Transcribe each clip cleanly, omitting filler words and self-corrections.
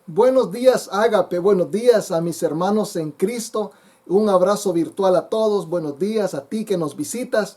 Buenos días, Ágape. Buenos días a mis hermanos en Cristo. Un abrazo virtual a todos. Buenos días a ti que nos visitas.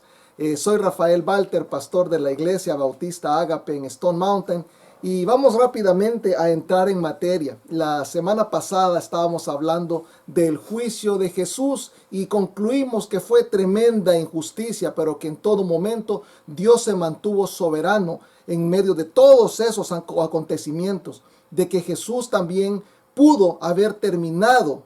Soy Rafael Walter, pastor de la Iglesia Bautista Ágape en Stone Mountain. Y vamos rápidamente a entrar en materia. La semana pasada estábamos hablando del juicio de Jesús y concluimos que fue tremenda injusticia, pero que en todo momento Dios se mantuvo soberano en medio de todos esos acontecimientos, de que Jesús también pudo haber terminado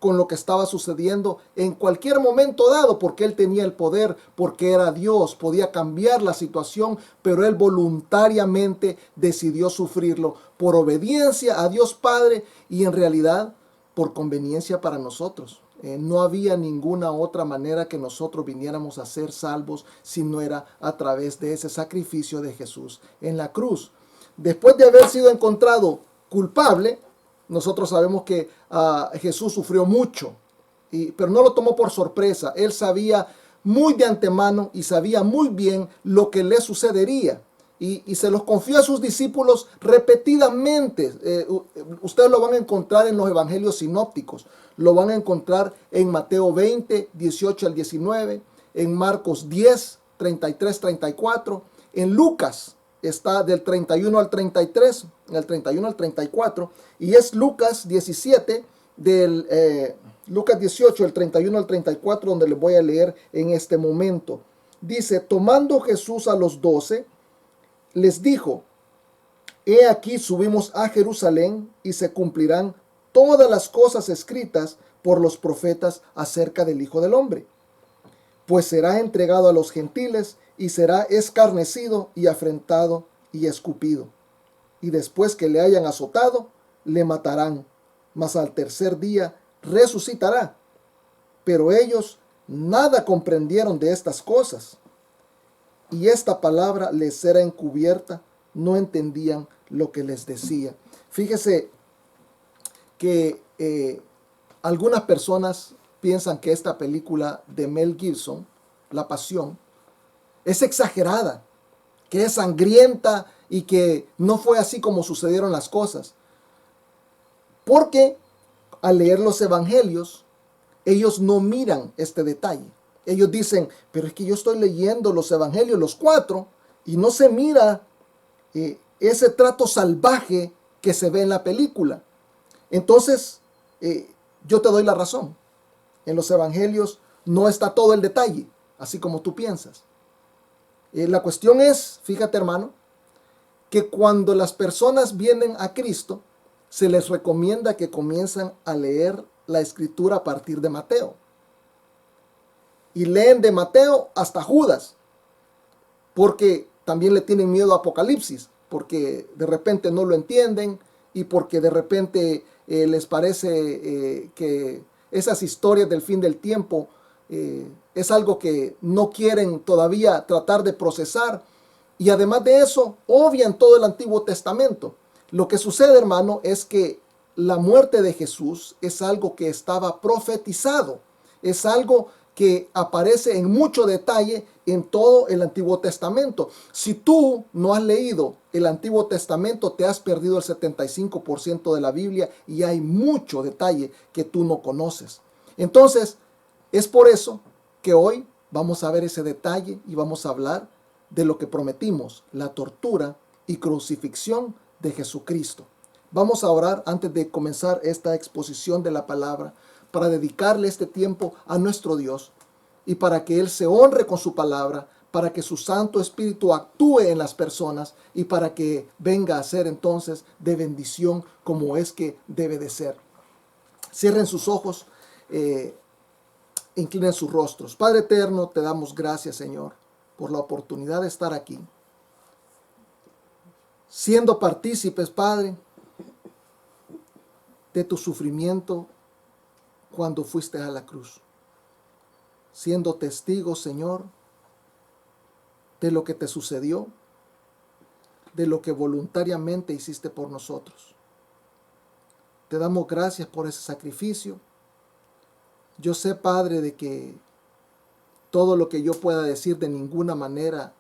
con lo que estaba sucediendo en cualquier momento dado, porque él tenía el poder, porque era Dios, podía cambiar la situación, pero él voluntariamente decidió sufrirlo por obediencia a Dios Padre y en realidad por conveniencia para nosotros. No había ninguna otra manera que nosotros viniéramos a ser salvos si no era a través de ese sacrificio de Jesús en la cruz. Después de haber sido encontrado culpable, nosotros sabemos que Jesús sufrió mucho, pero no lo tomó por sorpresa. Él sabía muy de antemano y sabía muy bien lo que le sucedería. Y se los confió a sus discípulos repetidamente. Ustedes lo van a encontrar en los evangelios sinópticos. Lo van a encontrar en Mateo 20, 18 al 19, en Marcos 10, 33, 34, en Lucas está del 31 al 33, del 31 al 34, y es Lucas 17, Lucas 18, del 31 al 34, donde les voy a leer en este momento. Dice: tomando Jesús a los 12, les dijo: he aquí subimos a Jerusalén y se cumplirán todas las cosas escritas por los profetas acerca del Hijo del Hombre. Pues será entregado a los gentiles y será escarnecido y afrentado y escupido. Y después que le hayan azotado, le matarán, mas al tercer día resucitará. Pero ellos nada comprendieron de estas cosas, y esta palabra les era encubierta, no entendían lo que les decía. Fíjese que algunas personas piensan que esta película de Mel Gibson, La Pasión, es exagerada, que es sangrienta y que no fue así como sucedieron las cosas. Porque al leer los evangelios, ellos no miran este detalle. Ellos dicen: pero es que yo estoy leyendo los evangelios, los 4, y no se mira ese trato salvaje que se ve en la película. Entonces, yo te doy la razón. En los evangelios no está todo el detalle, así como tú piensas. La cuestión es, fíjate hermano, que cuando las personas vienen a Cristo, se les recomienda que comiencen a leer la escritura a partir de Mateo. Y leen de Mateo hasta Judas, porque también le tienen miedo a Apocalipsis, porque de repente no lo entienden y porque de repente les parece que esas historias del fin del tiempo es algo que no quieren todavía tratar de procesar. Y además de eso, obvian todo el Antiguo Testamento. Lo que sucede, hermano, es que la muerte de Jesús es algo que estaba profetizado. Es algo que aparece en mucho detalle en todo el Antiguo Testamento. Si tú no has leído el Antiguo Testamento, te has perdido el 75% de la Biblia y hay mucho detalle que tú no conoces. Entonces, es por eso que hoy vamos a ver ese detalle y vamos a hablar de lo que prometimos, la tortura y crucifixión de Jesucristo. Vamos a orar antes de comenzar esta exposición de la palabra, para dedicarle este tiempo a nuestro Dios y para que Él se honre con su palabra, para que su Santo Espíritu actúe en las personas y para que venga a ser entonces de bendición como es que debe de ser. Cierren sus ojos, inclinen sus rostros. Padre eterno, te damos gracias, Señor, por la oportunidad de estar aquí, siendo partícipes, Padre, de tu sufrimiento cuando fuiste a la cruz, siendo testigos, Señor, de lo que te sucedió, de lo que voluntariamente hiciste por nosotros. Te damos gracias por ese sacrificio. Yo sé, Padre, de que todo lo que yo pueda decir de ninguna manera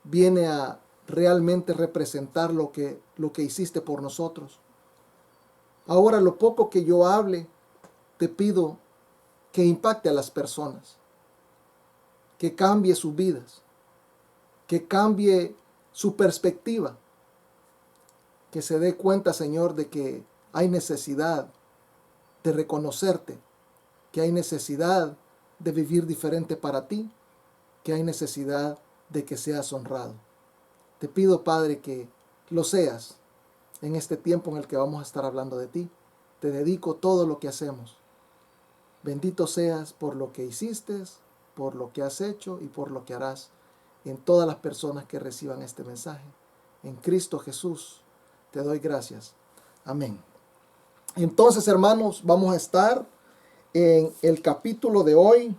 viene a realmente representar lo que hiciste por nosotros. Ahora, lo poco que yo hable, te pido que impacte a las personas, que cambie sus vidas, que cambie su perspectiva, que se dé cuenta, Señor, de que hay necesidad de reconocerte, que hay necesidad de vivir diferente para ti, que hay necesidad de que seas honrado. Te pido, Padre, que lo seas en este tiempo en el que vamos a estar hablando de ti. Te dedico todo lo que hacemos. Bendito seas por lo que hiciste, por lo que has hecho y por lo que harás en todas las personas que reciban este mensaje. En Cristo Jesús te doy gracias. Amén. Entonces, hermanos, vamos a estar en el capítulo de hoy,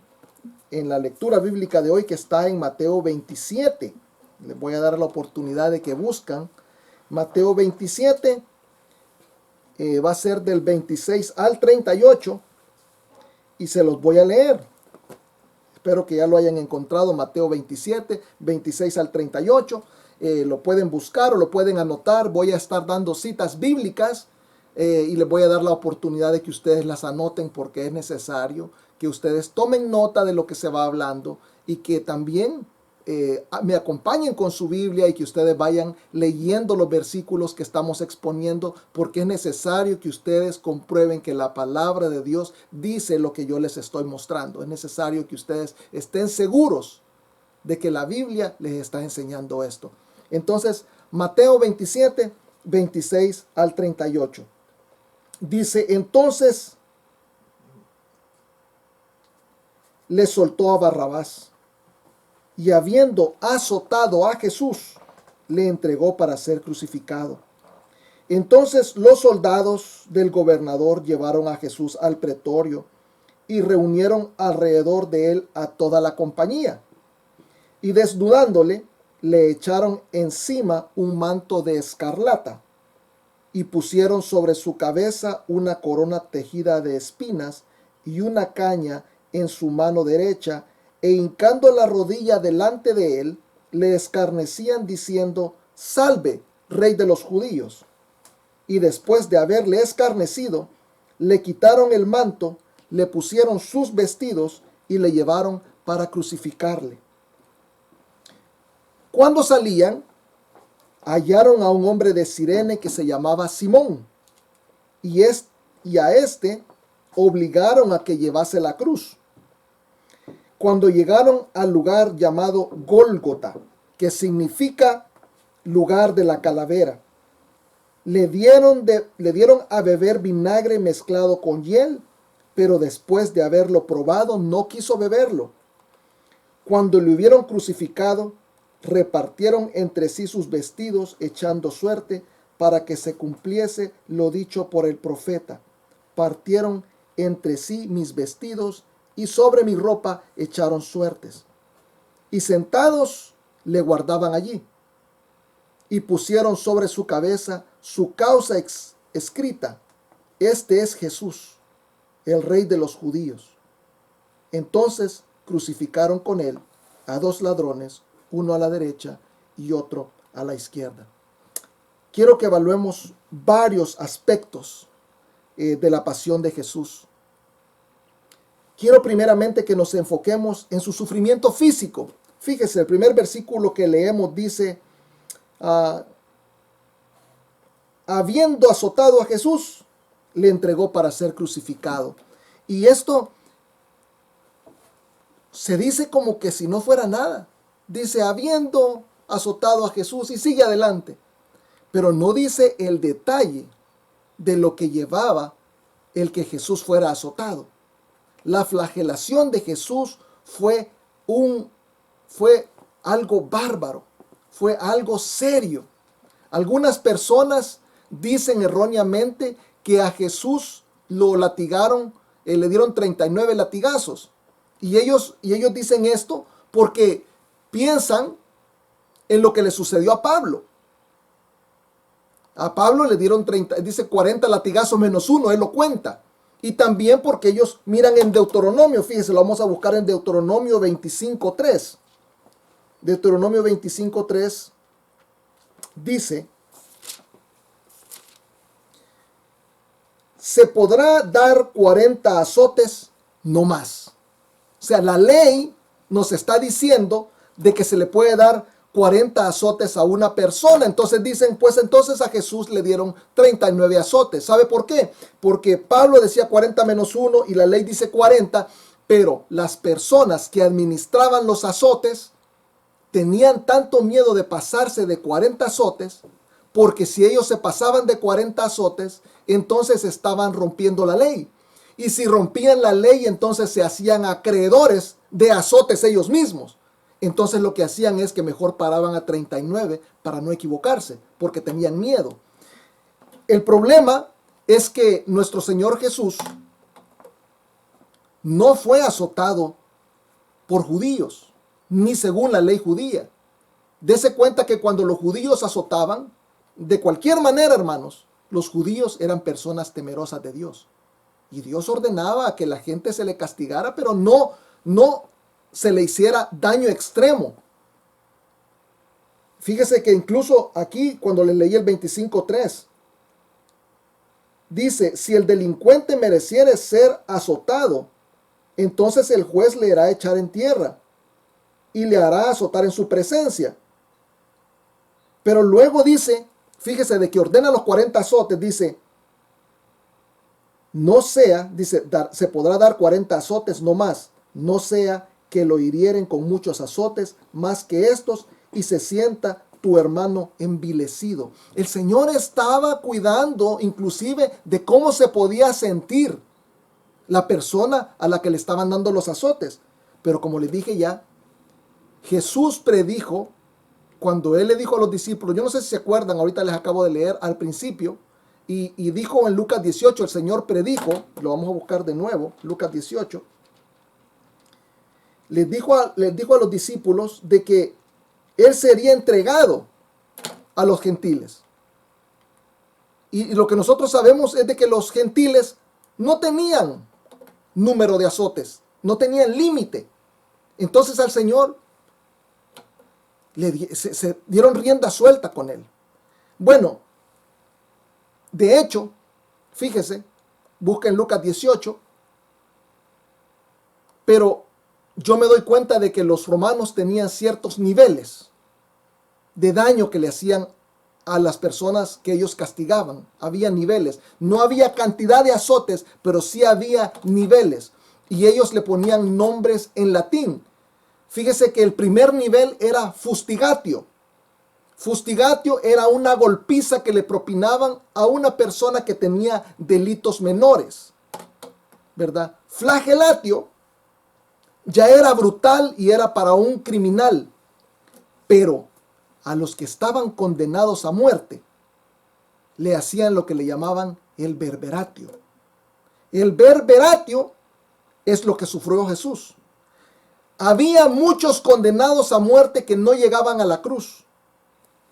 en la lectura bíblica de hoy, que está en Mateo 27. Les voy a dar la oportunidad de que buscan Mateo 27. Va a ser del 26 al 38 y se los voy a leer. Espero que ya lo hayan encontrado. Mateo 27, 26 al 38. Lo pueden buscar o lo pueden anotar. Voy a estar dando citas bíblicas y les voy a dar la oportunidad de que ustedes las anoten, porque es necesario que ustedes tomen nota de lo que se va hablando y que también me acompañen con su Biblia y que ustedes vayan leyendo los versículos que estamos exponiendo, porque es necesario que ustedes comprueben que la palabra de Dios dice lo que yo les estoy mostrando. Es necesario que ustedes estén seguros de que la Biblia les está enseñando esto. Entonces, Mateo 27, 26 al 38. Dice, entonces le soltó a Barrabás, y habiendo azotado a Jesús, le entregó para ser crucificado. Entonces los soldados del gobernador llevaron a Jesús al pretorio y reunieron alrededor de él a toda la compañía. Y desnudándole, le echaron encima un manto de escarlata y pusieron sobre su cabeza una corona tejida de espinas y una caña en su mano derecha, e hincando la rodilla delante de él, le escarnecían diciendo, salve, rey de los judíos. Y después de haberle escarnecido, le quitaron el manto, le pusieron sus vestidos y le llevaron para crucificarle. Cuando salían, hallaron a un hombre de Cirene que se llamaba Simón, y a este obligaron a que llevase la cruz. Cuando llegaron al lugar llamado Gólgota, que significa lugar de la calavera, le dieron a beber vinagre mezclado con hiel, pero después de haberlo probado no quiso beberlo. Cuando le hubieron crucificado, repartieron entre sí sus vestidos, echando suerte para que se cumpliese lo dicho por el profeta. Partieron entre sí mis vestidos y sobre mi ropa echaron suertes. Y sentados le guardaban allí. Y pusieron sobre su cabeza su causa escrita: este es Jesús, el Rey de los judíos. Entonces crucificaron con él a dos ladrones, uno a la derecha y otro a la izquierda. Quiero que evaluemos varios aspectos de la pasión de Jesús. Quiero primeramente que nos enfoquemos en su sufrimiento físico. Fíjese, el primer versículo que leemos dice, habiendo azotado a Jesús, le entregó para ser crucificado. Y esto se dice como que si no fuera nada. Dice, habiendo azotado a Jesús, y sigue adelante. Pero no dice el detalle de lo que llevaba el que Jesús fuera azotado. La flagelación de Jesús fue algo bárbaro, fue algo serio. Algunas personas dicen erróneamente que a Jesús lo latigaron, le dieron 39 latigazos. Y ellos dicen esto porque piensan en lo que le sucedió a Pablo. A Pablo le dieron 40 latigazos menos uno, él lo cuenta. Y también porque ellos miran en Deuteronomio, fíjense, lo vamos a buscar en Deuteronomio 25:3. Deuteronomio 25:3 dice, se podrá dar 40 azotes, no más. O sea, la ley nos está diciendo de que se le puede dar 40 azotes a una persona. Entonces dicen, pues entonces a Jesús le dieron 39 azotes. ¿Sabe por qué? Porque Pablo decía 40 menos 1 y la ley dice 40, pero las personas que administraban los azotes tenían tanto miedo de pasarse de 40 azotes, porque si ellos se pasaban de 40 azotes, entonces estaban rompiendo la ley. Y si rompían la ley, entonces se hacían acreedores de azotes ellos mismos. Entonces lo que hacían es que mejor paraban a 39 para no equivocarse, porque tenían miedo. El problema es que nuestro Señor Jesús no fue azotado por judíos, ni según la ley judía. Dese cuenta que cuando los judíos azotaban, de cualquier manera, hermanos, los judíos eran personas temerosas de Dios. Y Dios ordenaba que la gente se le castigara, pero no se le hiciera daño extremo. Fíjese que incluso aquí, cuando le leí el 25:3, dice, si el delincuente mereciere ser azotado, entonces el juez le hará echar en tierra y le hará azotar en su presencia. Pero luego dice, fíjese de que ordena los 40 azotes, dice, no sea, dice, se podrá dar 40 azotes, no más, no sea que lo hirieren con muchos azotes, más que estos, y se sienta tu hermano envilecido. El Señor estaba cuidando inclusive de cómo se podía sentir la persona a la que le estaban dando los azotes. Pero como les dije ya, Jesús predijo, cuando Él le dijo a los discípulos, yo no sé si se acuerdan, ahorita les acabo de leer al principio, y dijo en Lucas 18, el Señor predijo, lo vamos a buscar de nuevo, Lucas 18, les dijo a los discípulos de que Él sería entregado a los gentiles. Y lo que nosotros sabemos es de que los gentiles no tenían número de azotes, no tenían límite. Entonces al Señor se dieron rienda suelta con Él. Bueno, de hecho, fíjese, busquen Lucas 18, pero yo me doy cuenta de que los romanos tenían ciertos niveles de daño que le hacían a las personas que ellos castigaban. Había niveles. No había cantidad de azotes, pero sí había niveles. Y ellos le ponían nombres en latín. Fíjese que el primer nivel era fustigatio. Fustigatio era una golpiza que le propinaban a una persona que tenía delitos menores, ¿verdad? Flagelatio ya era brutal y era para un criminal, pero a los que estaban condenados a muerte le hacían lo que le llamaban el verberatio. El verberatio es lo que sufrió Jesús. Había muchos condenados a muerte que no llegaban a la cruz.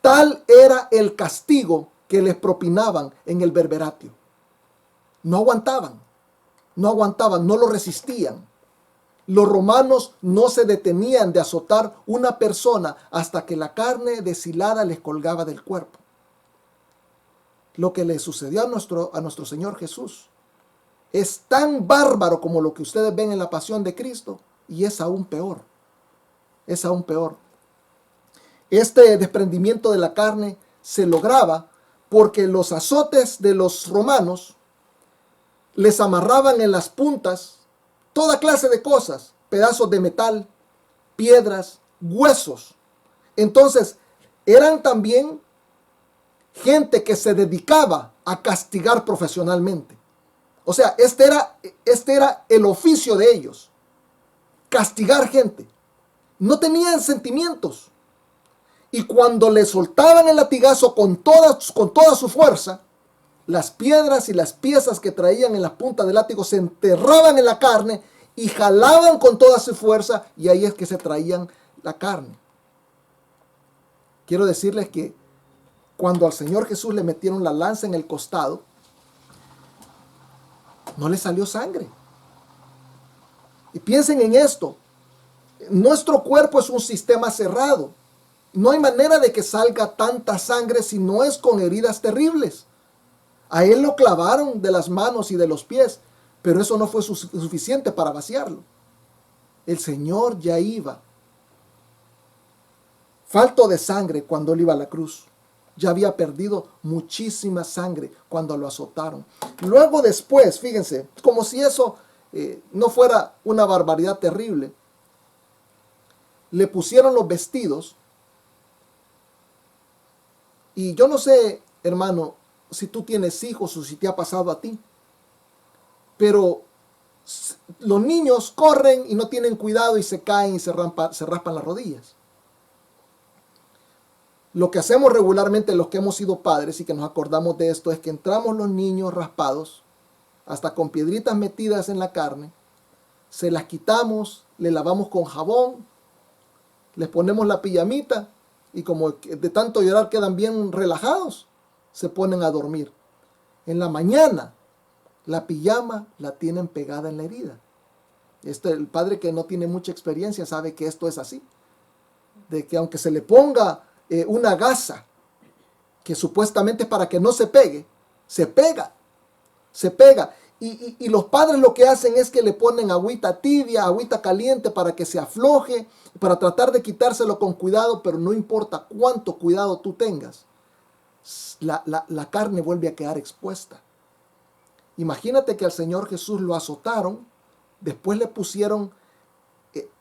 Tal era el castigo que les propinaban en el verberatio. No aguantaban, no lo resistían. Los romanos no se detenían de azotar una persona hasta que la carne deshilada les colgaba del cuerpo. Lo que le sucedió a nuestro Señor Jesús es tan bárbaro como lo que ustedes ven en la pasión de Cristo, y es aún peor. Es aún peor. Este desprendimiento de la carne se lograba porque los azotes de los romanos les amarraban en las puntas toda clase de cosas, pedazos de metal, piedras, huesos. Entonces, eran también gente que se dedicaba a castigar profesionalmente. O sea, este era el oficio de ellos, castigar gente. No tenían sentimientos. Y cuando le soltaban el latigazo con toda su fuerza, las piedras y las piezas que traían en la punta del látigo se enterraban en la carne y jalaban con toda su fuerza, y ahí es que se traían la carne. Quiero decirles que cuando al Señor Jesús le metieron la lanza en el costado, no le salió sangre. Y piensen en esto. Nuestro cuerpo es un sistema cerrado. No hay manera de que salga tanta sangre si no es con heridas terribles. A él lo clavaron de las manos y de los pies, pero eso no fue suficiente para vaciarlo. El Señor ya iba falto de sangre cuando él iba a la cruz. Ya había perdido muchísima sangre cuando lo azotaron. Luego después, fíjense, como si eso no fuera una barbaridad terrible, le pusieron los vestidos. Y yo no sé, hermano, si tú tienes hijos o si te ha pasado a ti, pero los niños corren y no tienen cuidado y se caen y se raspan las rodillas. Lo que hacemos regularmente los que hemos sido padres y que nos acordamos de esto es que entramos los niños raspados, hasta con piedritas metidas en la carne, se las quitamos, le lavamos con jabón, les ponemos la pijamita y como de tanto llorar quedan bien relajados, se ponen a dormir. En la mañana la pijama la tienen pegada en la herida. El padre que no tiene mucha experiencia sabe que esto es así, de que aunque se le ponga una gasa que supuestamente es para que no se pegue, se pega. Y los padres lo que hacen es que le ponen agüita tibia, agüita caliente para que se afloje, para tratar de quitárselo con cuidado, pero no importa cuánto cuidado tú tengas, la carne vuelve a quedar expuesta. Imagínate que al Señor Jesús lo azotaron, después le pusieron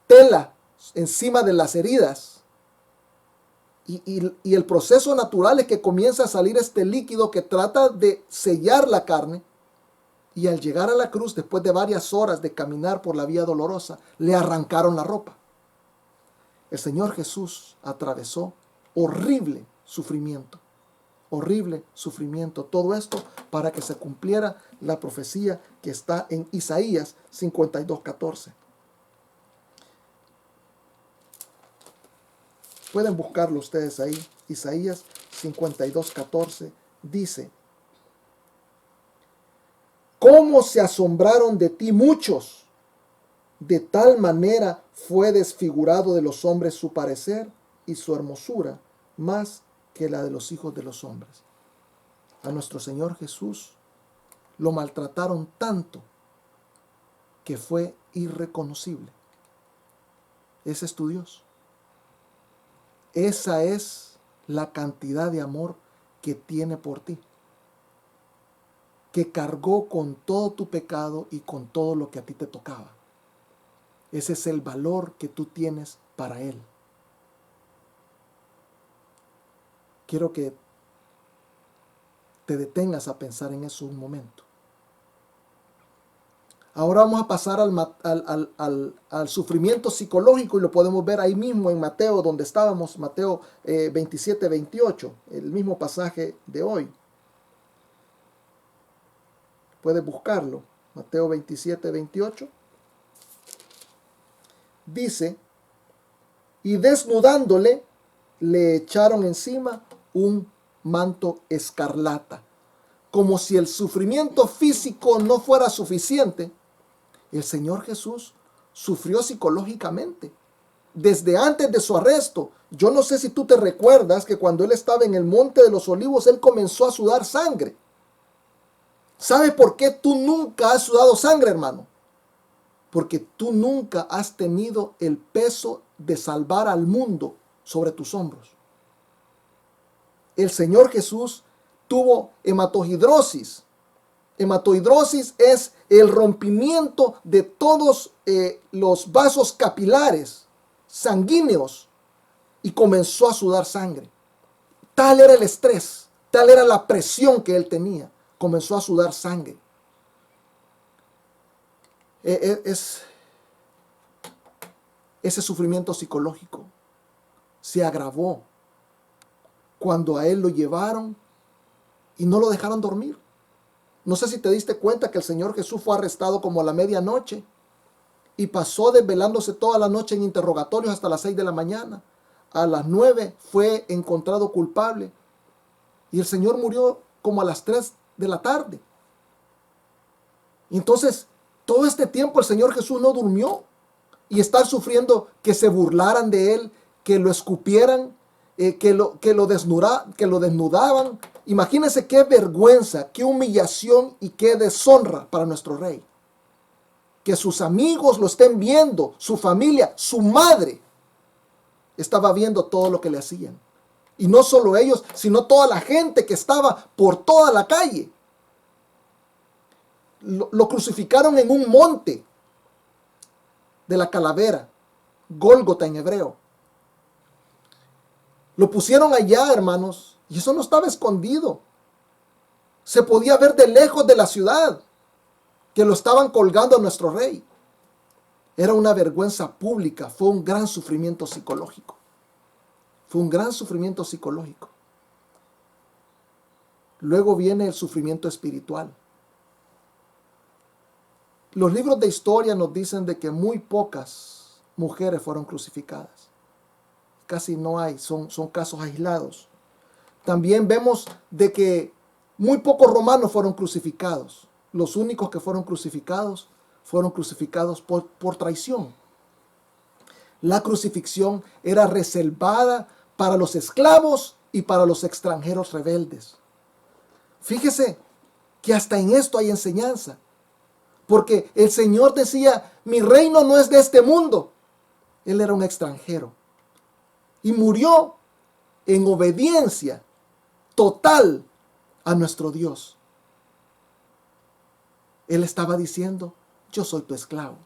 tela encima de las heridas, y el proceso natural es que comienza a salir este líquido que trata de sellar la carne. Y al llegar a la cruz, después de varias horas de caminar por la vía dolorosa, le arrancaron la ropa. El Señor Jesús atravesó horrible sufrimiento. Horrible sufrimiento. Todo esto para que se cumpliera la profecía que está en Isaías 52:14. Pueden buscarlo ustedes ahí. Isaías 52:14 dice: ¿cómo se asombraron de ti muchos? De tal manera fue desfigurado de los hombres su parecer y su hermosura, más que la de los hijos de los hombres. A nuestro Señor Jesús lo maltrataron tanto que fue irreconocible. Ese es tu Dios. Esa es la cantidad de amor que tiene por ti, que cargó con todo tu pecado y con todo lo que a ti te tocaba. Ese es el valor que tú tienes para Él. Quiero que te detengas a pensar en eso un momento. Ahora vamos a pasar al sufrimiento psicológico y lo podemos ver ahí mismo en Mateo, donde estábamos, Mateo 27:28, el mismo pasaje de hoy. Puedes buscarlo, Mateo 27:28. Dice: y desnudándole, le echaron encima un manto escarlata. Como si el sufrimiento físico no fuera suficiente, el Señor Jesús sufrió psicológicamente. Desde antes de su arresto, yo no sé si tú te recuerdas que cuando Él estaba en el Monte de los Olivos, Él comenzó a sudar sangre. ¿Sabes por qué tú nunca has sudado sangre, hermano? Porque tú nunca has tenido el peso de salvar al mundo sobre tus hombros. El Señor Jesús tuvo hematohidrosis. Hematohidrosis es el rompimiento de todos los vasos capilares sanguíneos y comenzó a sudar sangre. Tal era el estrés, tal era la presión que él tenía. Comenzó a sudar sangre. Ese sufrimiento psicológico se agravó cuando a él lo llevaron y no lo dejaron dormir. No sé si te diste cuenta que el Señor Jesús fue arrestado como a la medianoche y pasó desvelándose toda la noche en interrogatorios hasta las 6 de la mañana. A las 9 fue encontrado culpable y el Señor murió como a las 3 de la tarde. Y entonces, todo este tiempo el Señor Jesús no durmió y estar sufriendo que se burlaran de él, que lo escupieran, que lo desnudaban. Imagínense qué vergüenza, qué humillación y qué deshonra para nuestro rey. Que sus amigos lo estén viendo, su familia, su madre estaba viendo todo lo que le hacían. Y no solo ellos, sino toda la gente que estaba por toda la calle. Lo crucificaron en un monte de la calavera, Gólgota en hebreo. Lo pusieron allá, hermanos, y eso no estaba escondido. Se podía ver de lejos de la ciudad que lo estaban colgando a nuestro rey. Era una vergüenza pública, fue un gran sufrimiento psicológico. Fue un gran sufrimiento psicológico. Luego viene el sufrimiento espiritual. Los libros de historia nos dicen de que muy pocas mujeres fueron crucificadas. Casi no hay, son casos aislados. También vemos de que muy pocos romanos fueron crucificados. Los únicos que fueron crucificados por traición. La crucifixión era reservada para los esclavos y para los extranjeros rebeldes. Fíjese que hasta en esto hay enseñanza. Porque el Señor decía, mi reino no es de este mundo. Él era un extranjero. Y murió en obediencia total a nuestro Dios. Él estaba diciendo, yo soy tu esclavo.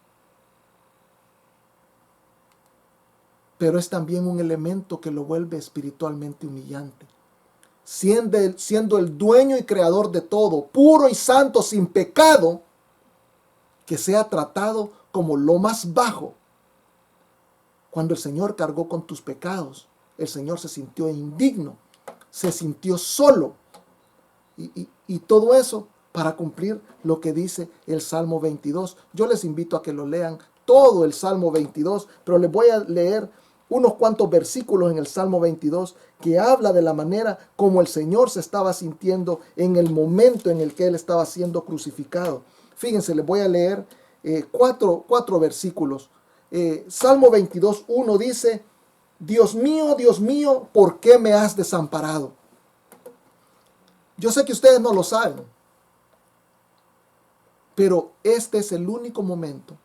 Pero es también un elemento que lo vuelve espiritualmente humillante. Siendo el dueño y creador de todo, puro y santo, sin pecado, que sea tratado como lo más bajo. Cuando el Señor cargó con tus pecados, el Señor se sintió indigno, se sintió solo. Y todo eso para cumplir lo que dice el Salmo 22. Yo les invito a que lo lean todo el Salmo 22, pero les voy a leer unos cuantos versículos en el Salmo 22 que habla de la manera como el Señor se estaba sintiendo en el momento en el que Él estaba siendo crucificado. Fíjense, les voy a leer cuatro versículos. Salmo 22, 1 dice, Dios mío, ¿por qué me has desamparado? Yo sé que ustedes no lo saben, pero este es el único momento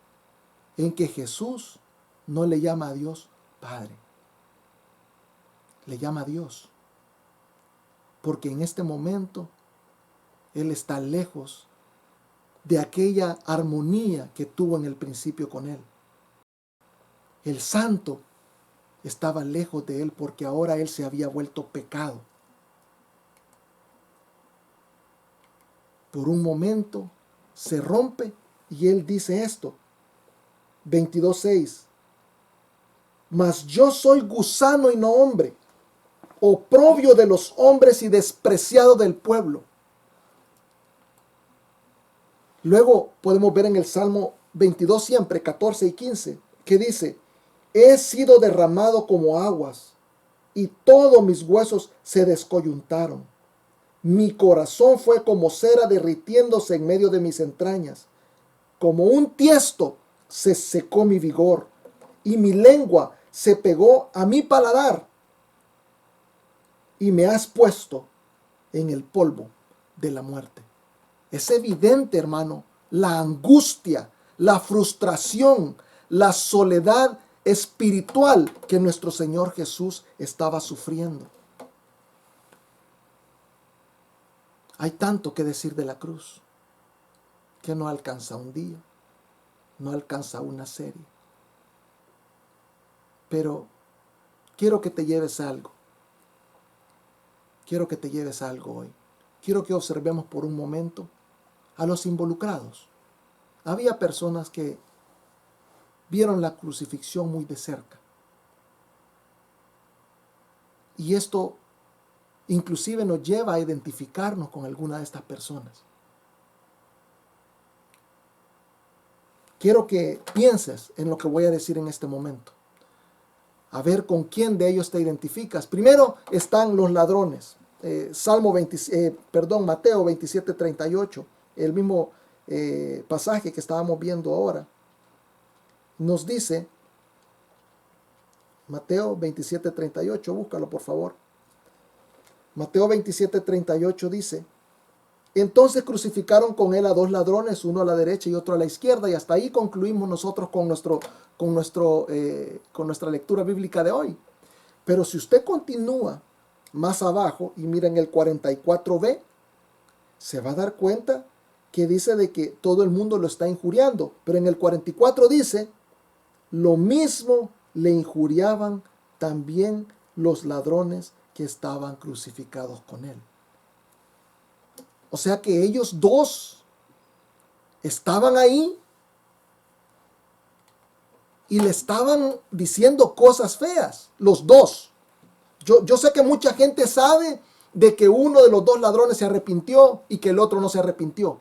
en que Jesús no le llama a Dios Padre. Le llama a Dios. Porque en este momento Él está lejos de aquella armonía que tuvo en el principio con Él. El santo estaba lejos de Él porque ahora Él se había vuelto pecado. Por un momento se rompe y Él dice esto. 22:6. Mas yo soy gusano y no hombre, oprobio de los hombres y despreciado del pueblo. Luego podemos ver en el Salmo 22 siempre, 14 y 15, que dice, he sido derramado como aguas, y todos mis huesos se descoyuntaron. Mi corazón fue como cera derritiéndose en medio de mis entrañas. Como un tiesto se secó mi vigor, y mi lengua se pegó a mi paladar. Y me has puesto en el polvo de la muerte. Es evidente, hermano, la angustia, la frustración, la soledad espiritual que nuestro Señor Jesús estaba sufriendo. Hay tanto que decir de la cruz que no alcanza un día, no alcanza una serie. Pero quiero que te lleves algo. Quiero que te lleves algo hoy. Quiero que observemos por un momento a los involucrados. Había personas que vieron la crucifixión muy de cerca. Y esto inclusive nos lleva a identificarnos con alguna de estas personas. Quiero que pienses en lo que voy a decir en este momento. A ver con quién de ellos te identificas. Primero están los ladrones. Mateo 27:38, el mismo pasaje que estábamos viendo ahora, nos dice Mateo 27:38, búscalo por favor. Mateo 27:38 dice: entonces crucificaron con él a dos ladrones, uno a la derecha y otro a la izquierda, y hasta ahí concluimos nosotros con nuestra lectura bíblica de hoy. Pero si usted continúa más abajo y mira en el 44b, se va a dar cuenta que dice de que todo el mundo lo está injuriando. Pero en el 44 dice: lo mismo le injuriaban también los ladrones que estaban crucificados con él. O sea que ellos dos estaban ahí y le estaban diciendo cosas feas, los dos. Yo sé que mucha gente sabe de que uno de los dos ladrones se arrepintió y que el otro no se arrepintió.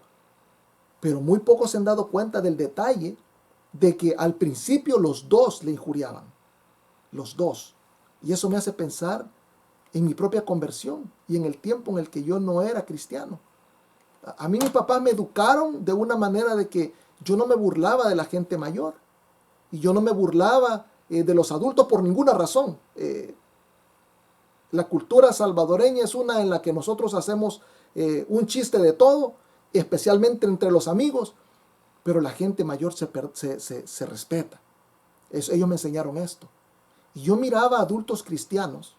Pero muy pocos se han dado cuenta del detalle de que al principio los dos le injuriaban. Los dos. Y eso me hace pensar en mi propia conversión y en el tiempo en el que yo no era cristiano. A mí mis papás me educaron de una manera de que yo no me burlaba de la gente mayor. Y yo no me burlaba de los adultos por ninguna razón. La cultura salvadoreña es una en la que nosotros hacemos un chiste de todo, especialmente entre los amigos, pero la gente mayor se respeta. Ellos me enseñaron esto. Y yo miraba a adultos cristianos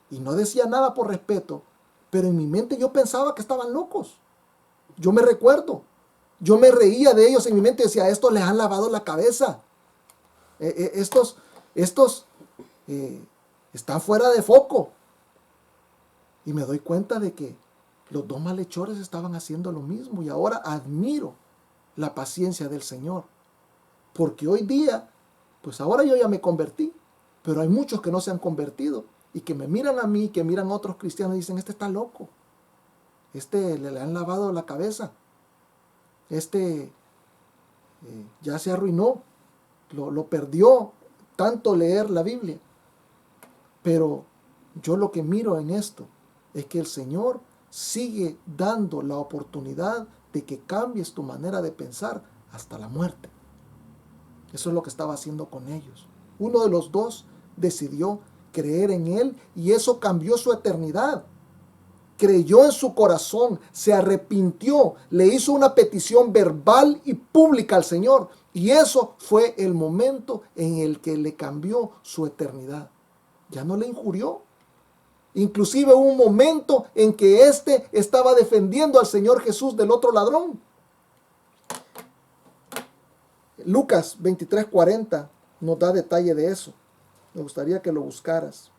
y no decía nada por respeto, pero en mi mente yo pensaba que estaban locos. Yo me recuerdo, yo me reía de ellos en mi mente y decía: estos les han lavado la cabeza. Estos están fuera de foco. Y me doy cuenta de que los dos malhechores estaban haciendo lo mismo. Y ahora admiro la paciencia del Señor. Porque hoy día, pues ahora yo ya me convertí. Pero hay muchos que no se han convertido. Y que me miran a mí, que miran a otros cristianos y dicen: este está loco. Le han lavado la cabeza. Ya se arruinó. Lo perdió tanto leer la Biblia. Pero yo lo que miro en esto es que el Señor sigue dando la oportunidad de que cambies tu manera de pensar hasta la muerte. Eso es lo que estaba haciendo con ellos. Uno de los dos decidió creer en Él y eso cambió su eternidad. Creyó en su corazón, se arrepintió, le hizo una petición verbal y pública al Señor. Y eso fue el momento en el que le cambió su eternidad. Ya no le injurió. Inclusive hubo un momento en que éste estaba defendiendo al Señor Jesús del otro ladrón. Lucas 23:40 nos da detalle de eso. Me gustaría que lo buscaras.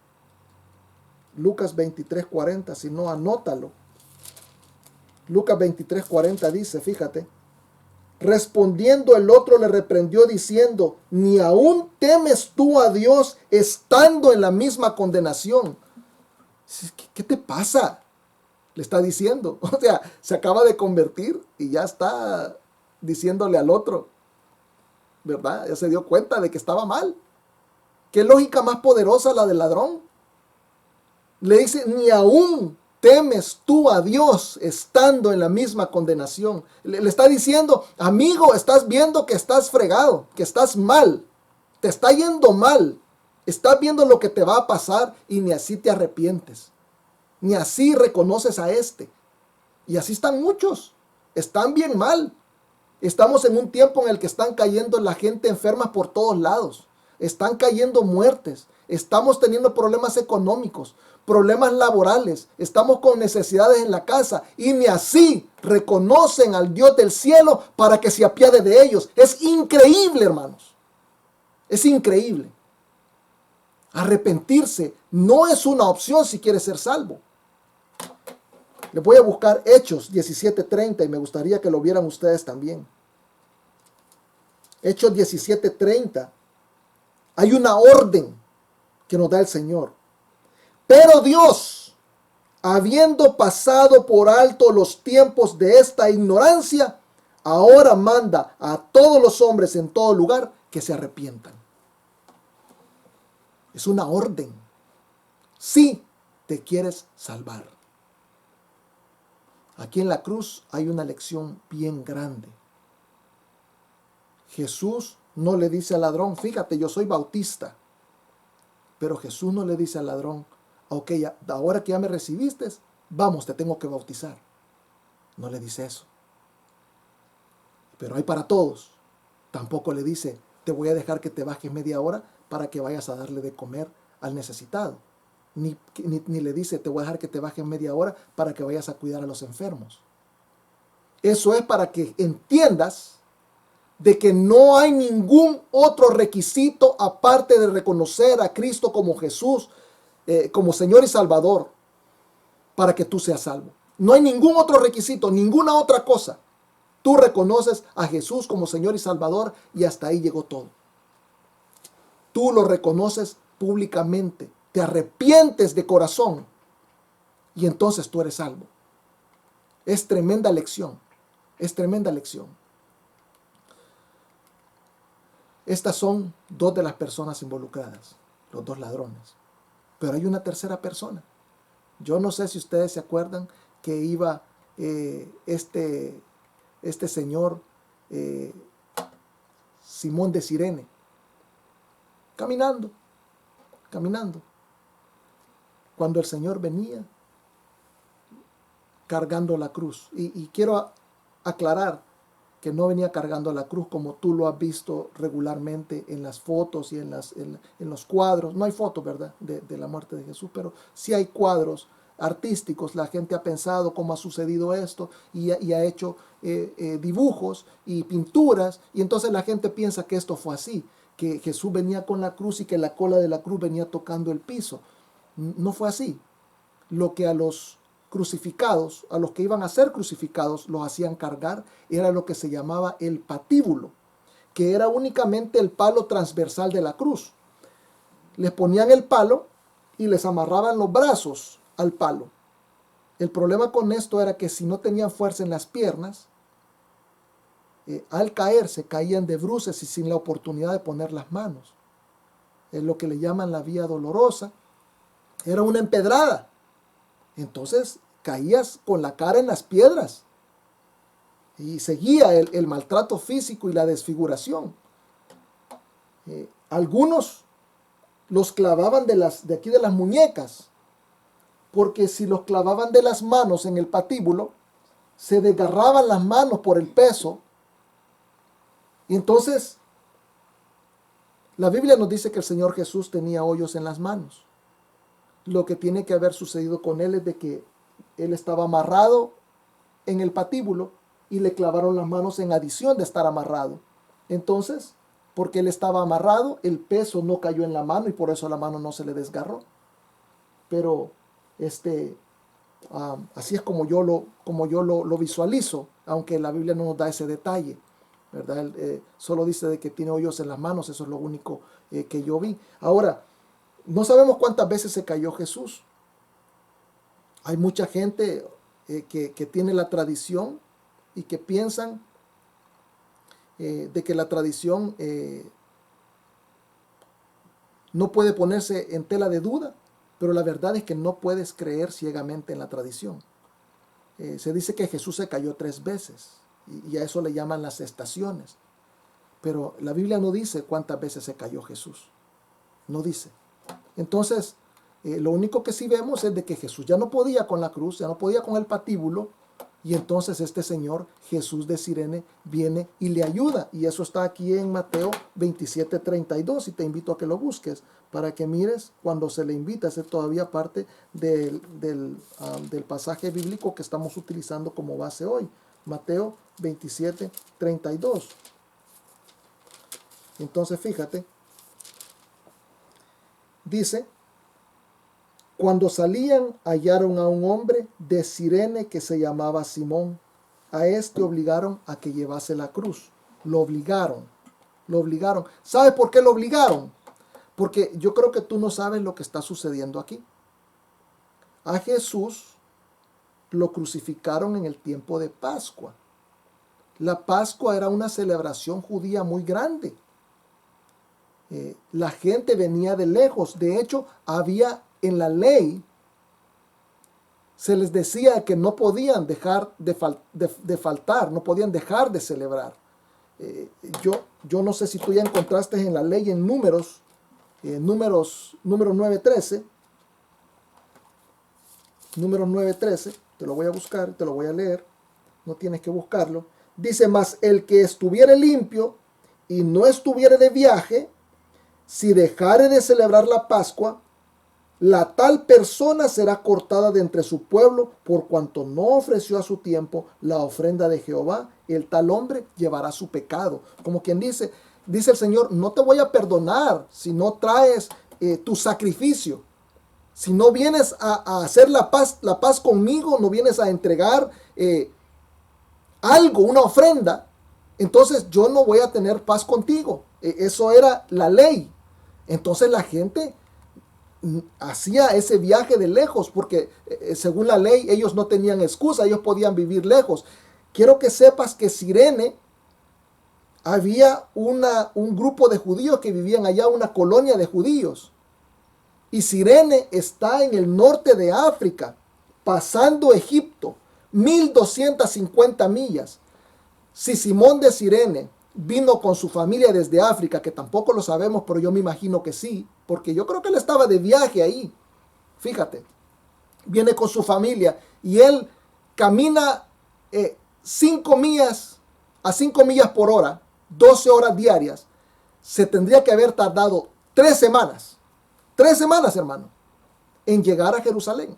Lucas 23:40, si no, anótalo. Lucas 23:40 dice, fíjate: respondiendo el otro le reprendió diciendo: ¿ni aún temes tú a Dios estando en la misma condenación? ¿Qué te pasa? Le está diciendo. O sea, se acaba de convertir y ya está diciéndole al otro, ¿verdad? Ya se dio cuenta de que estaba mal. ¿Qué lógica más poderosa la del ladrón? Le dice: ni aún temes tú a Dios estando en la misma condenación. Le está diciendo: amigo, estás viendo que estás fregado, que estás mal, te está yendo mal, estás viendo lo que te va a pasar y ni así te arrepientes, ni así reconoces a este. Y así están muchos, están bien mal. Estamos en un tiempo en el que están cayendo la gente enferma por todos lados, están cayendo muertes, estamos teniendo problemas económicos, problemas laborales, estamos con necesidades en la casa y ni así reconocen al Dios del cielo para que se apiade de ellos. Es increíble, hermanos. Es increíble. Arrepentirse no es una opción si quieres ser salvo. Les voy a buscar Hechos 17:30 y me gustaría que lo vieran ustedes también. Hechos 17:30. Hay una orden que nos da el Señor. Pero Dios, habiendo pasado por alto los tiempos de esta ignorancia, ahora manda a todos los hombres en todo lugar que se arrepientan. Es una orden. Si te quieres salvar. Aquí en la cruz hay una lección bien grande. Jesús no le dice al ladrón: fíjate, yo soy bautista. Pero Jesús no le dice al ladrón, ok, ahora que ya me recibiste, vamos, te tengo que bautizar. No le dice eso. Pero hay para todos. Tampoco le dice, te voy a dejar que te bajes media hora para que vayas a darle de comer al necesitado. Ni le dice, te voy a dejar que te bajes media hora para que vayas a cuidar a los enfermos. Eso es para que entiendas de que no hay ningún otro requisito aparte de reconocer a Cristo como Jesús, como Señor y Salvador, para que tú seas salvo. No hay ningún otro requisito, ninguna otra cosa. Tú reconoces a Jesús como Señor y Salvador y hasta ahí llegó todo. Tú lo reconoces públicamente, te arrepientes de corazón y entonces tú eres salvo. Es tremenda lección, es tremenda lección. Estas son dos de las personas involucradas, los dos ladrones. Pero hay una tercera persona. Yo no sé si ustedes se acuerdan que iba este señor Simón de Cirene, caminando. Cuando el Señor venía cargando la cruz. Y quiero aclarar que no venía cargando la cruz como tú lo has visto regularmente en las fotos y en los cuadros. No hay fotos, ¿verdad?, de la muerte de Jesús, pero sí hay cuadros artísticos. La gente ha pensado cómo ha sucedido esto y ha hecho dibujos y pinturas, y entonces la gente piensa que esto fue así, que Jesús venía con la cruz y que la cola de la cruz venía tocando el piso. No fue así. Lo que a los crucificados, a los que iban a ser crucificados, los hacían cargar, era lo que se llamaba el patíbulo, que era únicamente el palo transversal de la cruz. Les ponían el palo y les amarraban los brazos al palo. El problema con esto era que si no tenían fuerza en las piernas, al caerse caían de bruces y sin la oportunidad de poner las manos. Es lo que le llaman la vía dolorosa. Era una empedrada. Entonces caías con la cara en las piedras y seguía el maltrato físico y la desfiguración. Algunos los clavaban de aquí de las muñecas, porque si los clavaban de las manos en el patíbulo, se desgarraban las manos por el peso. Y entonces la Biblia nos dice que el Señor Jesús tenía hoyos en las manos. Lo que tiene que haber sucedido con él es de que él estaba amarrado en el patíbulo y le clavaron las manos en adición de estar amarrado. Entonces, porque él estaba amarrado, el peso no cayó en la mano y por eso la mano no se le desgarró. Pero así es como yo lo visualizo, aunque la Biblia no nos da ese detalle, ¿verdad? Solo dice de que tiene hoyos en las manos. Eso es lo único que yo vi. Ahora, no sabemos cuántas veces se cayó Jesús. Hay mucha gente que tiene la tradición y que piensan de que la tradición no puede ponerse en tela de duda, pero la verdad es que no puedes creer ciegamente en la tradición. Se dice que Jesús se cayó 3 veces y a eso le llaman las estaciones. Pero la Biblia no dice cuántas veces se cayó Jesús. No dice. Entonces, lo único que sí vemos es de que Jesús ya no podía con la cruz, ya no podía con el patíbulo, y entonces este señor Jesús de Cirene viene y le ayuda, y eso está aquí en Mateo 27:32, y te invito a que lo busques para que mires cuando se le invita. Es todavía parte del pasaje bíblico que estamos utilizando como base hoy, Mateo 27:32. Entonces fíjate, dice: cuando salían, hallaron a un hombre de Cirene que se llamaba Simón. A este obligaron a que llevase la cruz. Lo obligaron. ¿Sabes por qué lo obligaron? Porque yo creo que tú no sabes lo que está sucediendo aquí. A Jesús lo crucificaron en el tiempo de Pascua. La Pascua era una celebración judía muy grande. La gente venía de lejos. De hecho, había en la ley, se les decía que no podían dejar de faltar, no podían dejar de celebrar. Yo no sé si tú ya encontraste en la ley, en Números Números 9:13. Números 9:13. Te lo voy a buscar, te lo voy a leer. No tienes que buscarlo. Dice: mas el que estuviere limpio y no estuviere de viaje, si dejare de celebrar la Pascua, la tal persona será cortada de entre su pueblo, por cuanto no ofreció a su tiempo la ofrenda de Jehová. El tal hombre llevará su pecado. Como quien dice el Señor: no te voy a perdonar si no traes tu sacrificio. Si no vienes a hacer la paz conmigo, no vienes a entregar algo, una ofrenda, entonces yo no voy a tener paz contigo. Eso era la ley. Entonces la gente hacía ese viaje de lejos porque según la ley ellos no tenían excusa, ellos podían vivir lejos. Quiero que sepas que Cirene, había un grupo de judíos que vivían allá, una colonia de judíos. Y Cirene está en el norte de África, pasando Egipto, 1250 millas. Si Simón de Cirene vino con su familia desde África, que tampoco lo sabemos, pero yo me imagino que sí, porque yo creo que él estaba de viaje ahí. Fíjate, viene con su familia y él camina 5 millas a 5 millas por hora, 12 horas diarias. Se tendría que haber tardado 3 semanas. 3 semanas, hermano, en llegar a Jerusalén.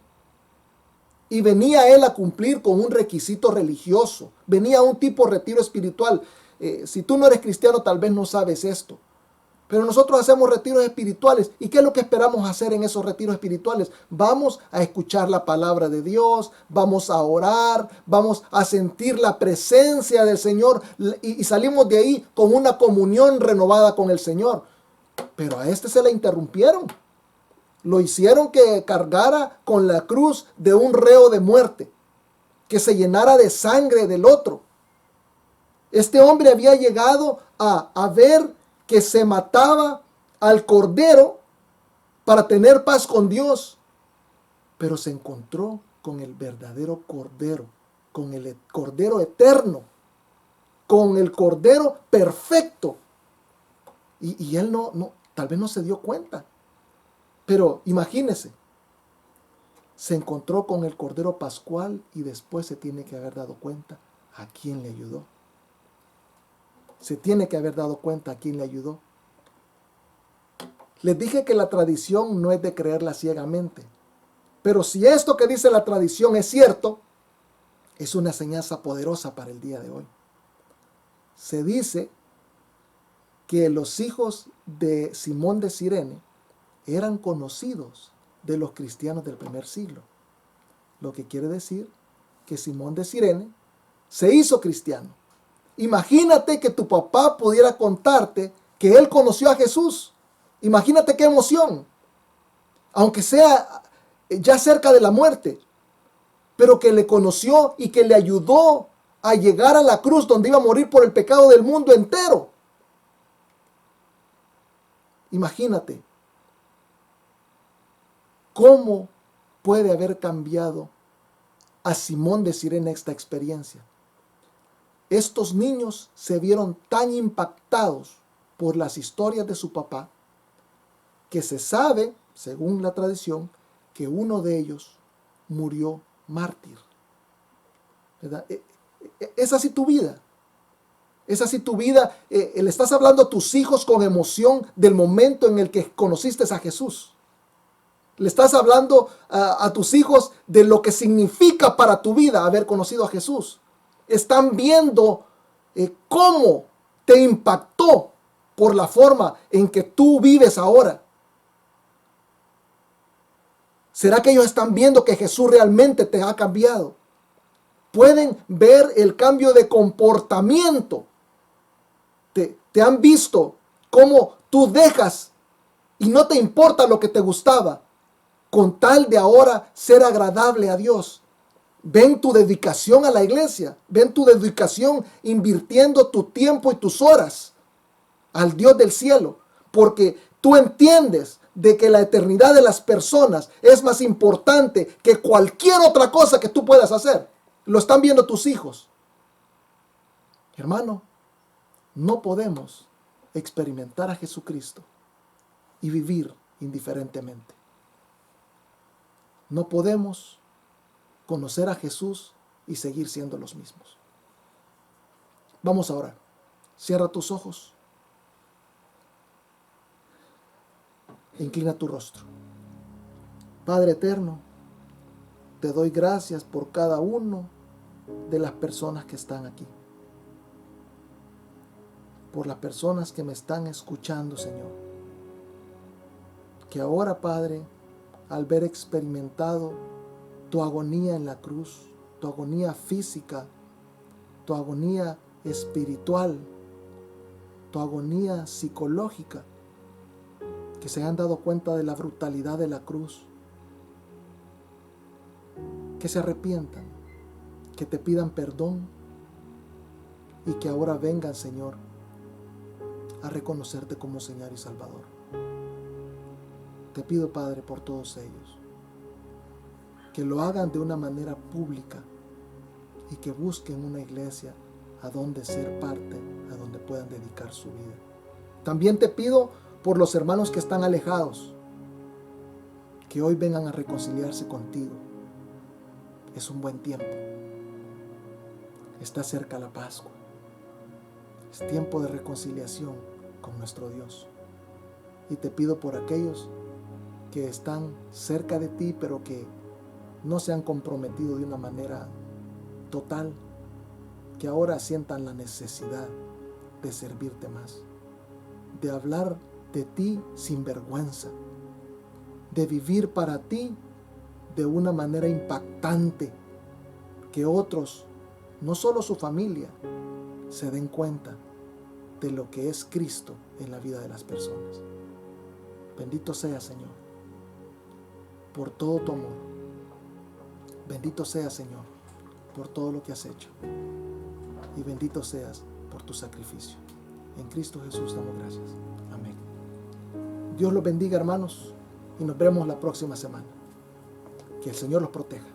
Y venía él a cumplir con un requisito religioso. Venía a un tipo de retiro espiritual. Si tú no eres cristiano, tal vez no sabes esto. Pero nosotros hacemos retiros espirituales. ¿Y qué es lo que esperamos hacer en esos retiros espirituales? Vamos a escuchar la palabra de Dios, vamos a orar, vamos a sentir la presencia del Señor y salimos de ahí con una comunión renovada con el Señor. Pero a este se le interrumpieron. Lo hicieron que cargara con la cruz de un reo de muerte, que se llenara de sangre del otro. Este hombre había llegado a ver que se mataba al cordero para tener paz con Dios, pero se encontró con el verdadero cordero, con el cordero eterno, con el cordero perfecto. Y él tal vez no se dio cuenta. Pero imagínese, se encontró con el Cordero Pascual y después se tiene que haber dado cuenta a quién le ayudó. Se tiene que haber dado cuenta a quién le ayudó. Les dije que la tradición no es de creerla ciegamente. Pero si esto que dice la tradición es cierto, es una enseñanza poderosa para el día de hoy. Se dice que los hijos de Simón de Cirene eran conocidos de los cristianos del primer siglo. Lo que quiere decir que Simón de Cirene se hizo cristiano. Imagínate que tu papá pudiera contarte que él conoció a Jesús. Imagínate qué emoción. Aunque sea ya cerca de la muerte, pero que le conoció y que le ayudó a llegar a la cruz donde iba a morir por el pecado del mundo entero. Imagínate. ¿Cómo puede haber cambiado a Simón de Cirene esta experiencia? Estos niños se vieron tan impactados por las historias de su papá que se sabe, según la tradición, que uno de ellos murió mártir. ¿Verdad? Es así tu vida. Es así tu vida. Le estás hablando a tus hijos con emoción del momento en el que conociste a Jesús. Le estás hablando a tus hijos de lo que significa para tu vida haber conocido a Jesús. Están viendo cómo te impactó por la forma en que tú vives ahora. ¿Será que ellos están viendo que Jesús realmente te ha cambiado? Pueden ver el cambio de comportamiento. Te han visto cómo tú dejas y no te importa lo que te gustaba, con tal de ahora ser agradable a Dios. Ven tu dedicación a la iglesia. Ven tu dedicación invirtiendo tu tiempo y tus horas al Dios del cielo. Porque tú entiendes de que la eternidad de las personas es más importante que cualquier otra cosa que tú puedas hacer. Lo están viendo tus hijos. Hermano, no podemos experimentar a Jesucristo y vivir indiferentemente. No podemos conocer a Jesús y seguir siendo los mismos. Vamos a orar. Cierra tus ojos e inclina tu rostro. Padre eterno, te doy gracias por cada uno de las personas que están aquí. Por las personas que me están escuchando, Señor. Que ahora, Padre, al ver experimentado tu agonía en la cruz, tu agonía física, tu agonía espiritual, tu agonía psicológica, que se han dado cuenta de la brutalidad de la cruz, que se arrepientan, que te pidan perdón y que ahora vengan, Señor, a reconocerte como Señor y Salvador. Te pido, Padre, por todos ellos, que lo hagan de una manera pública y que busquen una iglesia a donde ser parte, a donde puedan dedicar su vida. También te pido por los hermanos que están alejados, que hoy vengan a reconciliarse contigo. Es un buen tiempo. Está cerca la Pascua. Es tiempo de reconciliación con nuestro Dios. Y te pido por aquellos que están cerca de ti, pero que no se han comprometido de una manera total, que ahora sientan la necesidad de servirte más, de hablar de ti sin vergüenza, de vivir para ti de una manera impactante, que otros, no solo su familia, se den cuenta de lo que es Cristo en la vida de las personas. Bendito sea, Señor, por todo tu amor. Bendito sea, Señor, por todo lo que has hecho. Y bendito seas por tu sacrificio. En Cristo Jesús damos gracias. Amén. Dios los bendiga, hermanos, y nos vemos la próxima semana. Que el Señor los proteja.